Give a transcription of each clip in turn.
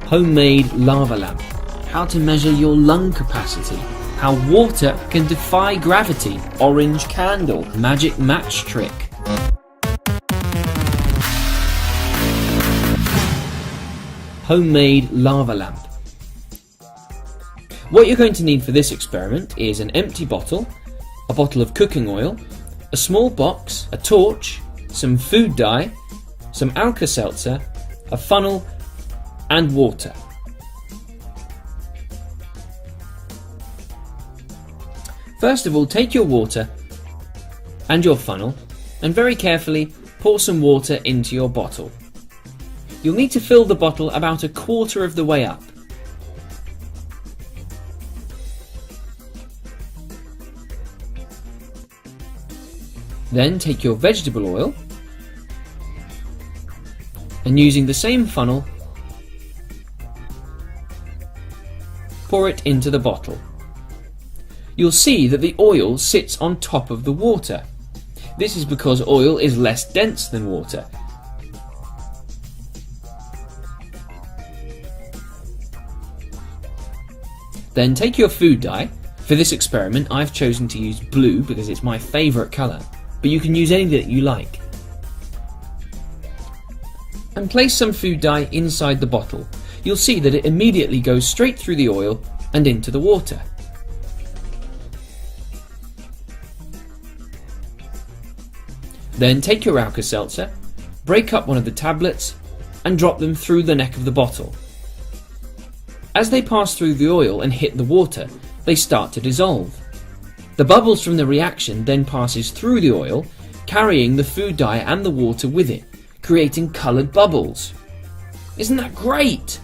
Homemade lava lamp. How to measure your lung capacity. How water can defy gravity. Orange candle. Magic match trick. Homemade lava lamp. What you're going to need for this experiment is an empty bottle, a bottle of cooking oil, a small box, a torch, some food dye, some Alka-Seltzer, a funnel, and water. First of all, take your water and your funnel and very carefully pour some water into your bottle. You'll need to fill the bottle about a quarter of the way up. Then take your vegetable oil and using the same funnel, pour it into the bottle. You'll see that the oil sits on top of the water. This is because oil is less dense than water. Then take your food dye. For this experiment, I've chosen to use blue because it's my favourite colour, but you can use any that you like. And place some food dye inside the bottle. You'll see that it immediately goes straight through the oil and into the water. Then take your Alka-Seltzer, break up one of the tablets and drop them through the neck of the bottle. As they pass through the oil and hit the water, they start to dissolve. The bubbles from the reaction then passes through the oil, carrying the food dye and the water with it, creating coloured bubbles. Isn't that great?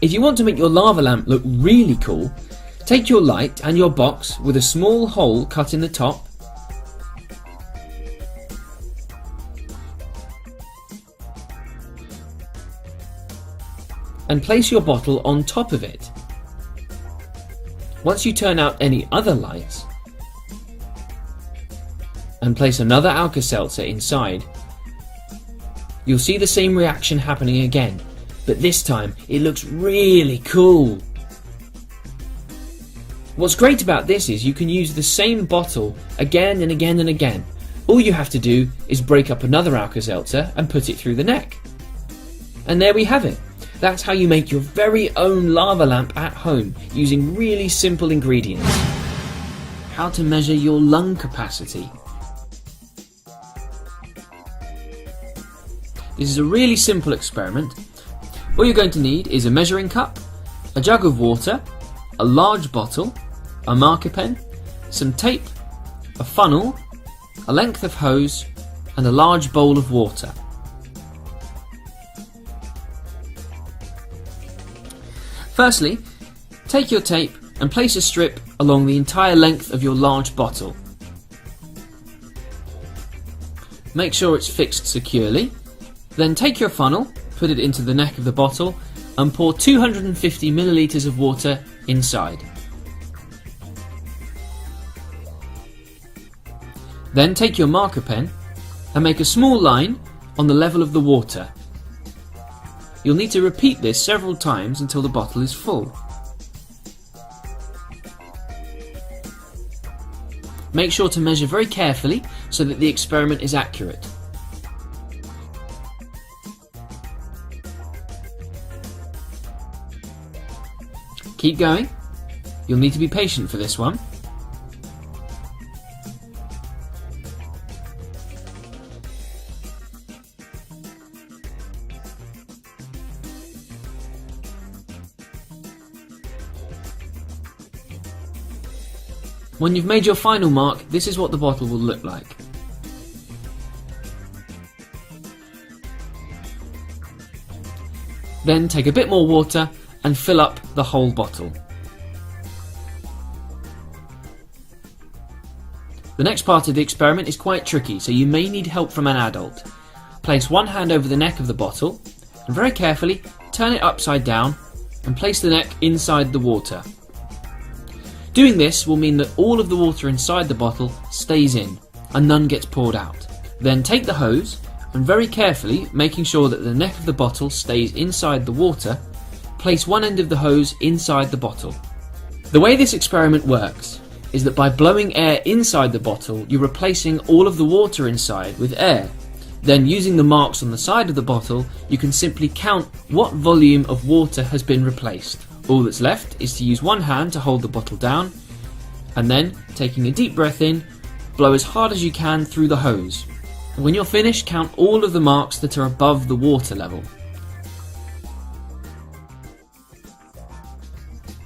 If you want to make your lava lamp look really cool, take your light and your box with a small hole cut in the top, and place your bottle on top of it. Once you turn out any other lights and place another Alka-Seltzer inside, you'll see the same reaction happening again, but this time it looks really cool. What's great about this is you can use the same bottle again and again and again. All you have to do is break up another Alka-Seltzer and put it through the neck. And there we have it. That's how you make your very own lava lamp at home using really simple ingredients. How to measure your lung capacity. This is a really simple experiment. All you're going to need is a measuring cup, a jug of water, a large bottle, a marker pen, some tape, a funnel, a length of hose, and a large bowl of water. Firstly, take your tape and place a strip along the entire length of your large bottle. Make sure it's fixed securely. Then take your funnel, put it into the neck of the bottle and pour 250 millilitres of water inside. Then take your marker pen and make a small line on the level of the water. You'll need to repeat this several times until the bottle is full. Make sure to measure very carefully so that the experiment is accurate. Keep going. You'll need to be patient for this one. When you've made your final mark, this is what the bottle will look like. Then take a bit more water and fill up the whole bottle. The next part of the experiment is quite tricky, so you may need help from an adult. Place one hand over the neck of the bottle and very carefully turn it upside down and place the neck inside the water. Doing this will mean that all of the water inside the bottle stays in and none gets poured out. Then take the hose and very carefully, making sure that the neck of the bottle stays inside the water, place one end of the hose inside the bottle. The way this experiment works is that by blowing air inside the bottle, you're replacing all of the water inside with air. Then, using the marks on the side of the bottle, you can simply count what volume of water has been replaced. All that's left is to use one hand to hold the bottle down, and then, taking a deep breath in, blow as hard as you can through the hose. When you're finished, count all of the marks that are above the water level.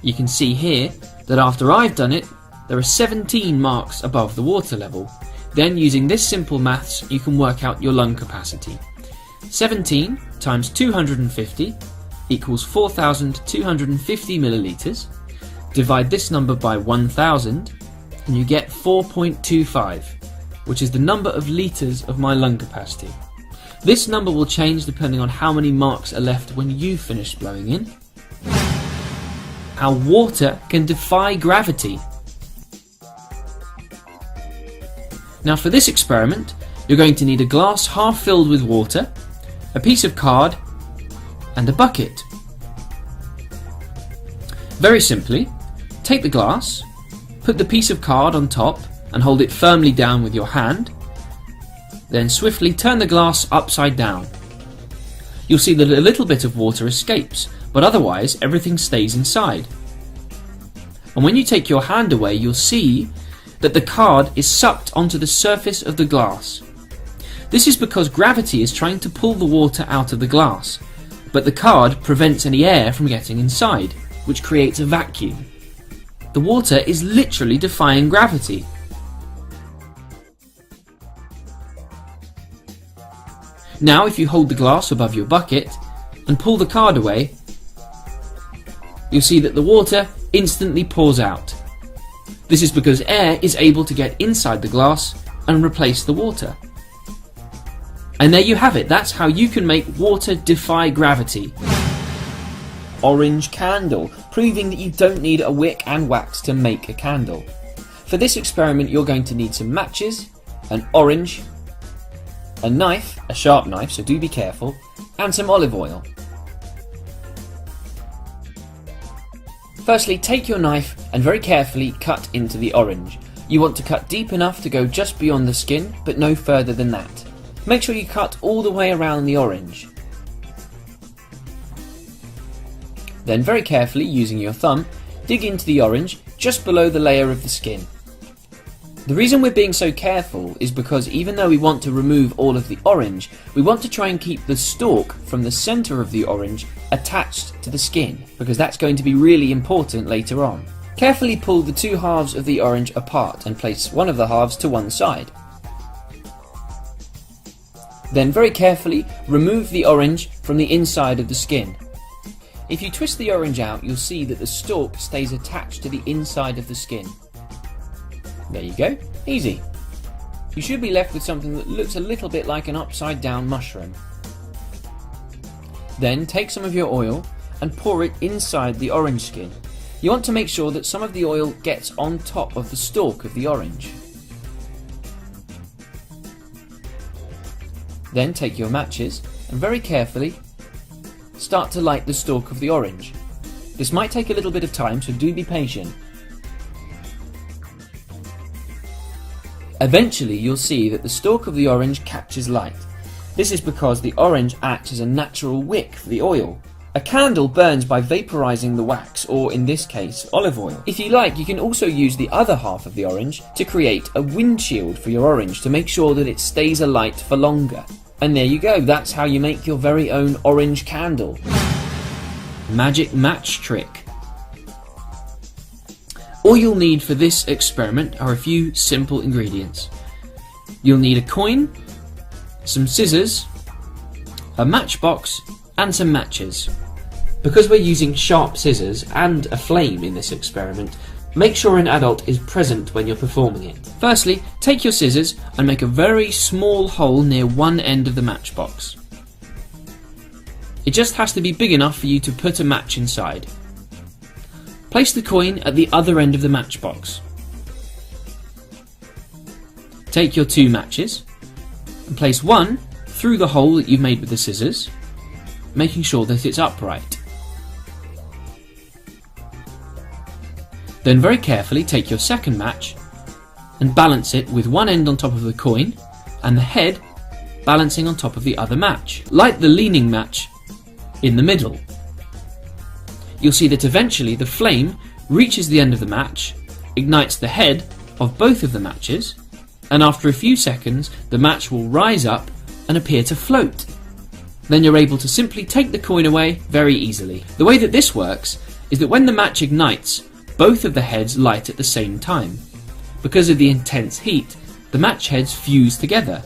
You can see here that after I've done it, there are 17 marks above the water level. Then, using this simple maths, you can work out your lung capacity. 17 times 250 equals 4,250 millilitres. Divide this number by 1,000 and you get 4.25, which is the number of litres of my lung capacity. This number will change depending on how many marks are left when you finish blowing in. How water can defy gravity. Now, for this experiment, you're going to need a glass half filled with water, a piece of card, and a bucket. Very simply, take the glass, put the piece of card on top and hold it firmly down with your hand, then swiftly turn the glass upside down. You'll see that a little bit of water escapes, but otherwise everything stays inside. And when you take your hand away, you'll see that the card is sucked onto the surface of the glass. This is because gravity is trying to pull the water out of the glass, but the card prevents any air from getting inside, which creates a vacuum. The water is literally defying gravity. Now, if you hold the glass above your bucket and pull the card away, you'll see that the water instantly pours out. This is because air is able to get inside the glass and replace the water. And there you have it, that's how you can make water defy gravity. Orange candle, proving that you don't need a wick and wax to make a candle. For this experiment, you're going to need some matches, an orange, a knife, a sharp knife, so do be careful, and some olive oil. Firstly, take your knife and very carefully cut into the orange. You want to cut deep enough to go just beyond the skin, but no further than that. Make sure you cut all the way around the orange. Then very carefully, using your thumb, dig into the orange just below the layer of the skin. The reason we're being so careful is because even though we want to remove all of the orange, we want to try and keep the stalk from the centre of the orange attached to the skin, because that's going to be really important later on. Carefully pull the two halves of the orange apart and place one of the halves to one side. Then very carefully remove the orange from the inside of the skin. If you twist the orange out, you'll see that the stalk stays attached to the inside of the skin. There you go, easy. You should be left with something that looks a little bit like an upside down mushroom. Then take some of your oil and pour it inside the orange skin. You want to make sure that some of the oil gets on top of the stalk of the orange. Then take your matches and very carefully start to light the stalk of the orange. This might take a little bit of time, so do be patient. Eventually you'll see that the stalk of the orange catches light. This is because the orange acts as a natural wick for the oil. A candle burns by vaporizing the wax, or in this case, olive oil. If you like, you can also use the other half of the orange to create a windshield for your orange to make sure that it stays alight for longer. And there you go, that's how you make your very own orange candle. Magic match trick. All you'll need for this experiment are a few simple ingredients. You'll need a coin, some scissors, a matchbox, and some matches. Because we're using sharp scissors and a flame in this experiment, make sure an adult is present when you're performing it. Firstly, take your scissors and make a very small hole near one end of the matchbox. It just has to be big enough for you to put a match inside. Place the coin at the other end of the matchbox. Take your two matches and place one through the hole that you've made with the scissors, making sure that it's upright. Then very carefully take your second match and balance it with one end on top of the coin and the head balancing on top of the other match. Light the leaning match in the middle. You'll see that eventually the flame reaches the end of the match, ignites the head of both of the matches, and after a few seconds the match will rise up and appear to float. Then you're able to simply take the coin away very easily. The way that this works is that when the match ignites, both of the heads light at the same time. Because of the intense heat, the match heads fuse together,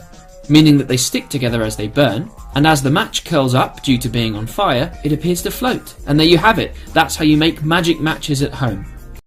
meaning that they stick together as they burn, and as the match curls up due to being on fire, it appears to float. And there you have it. That's how you make magic matches at home.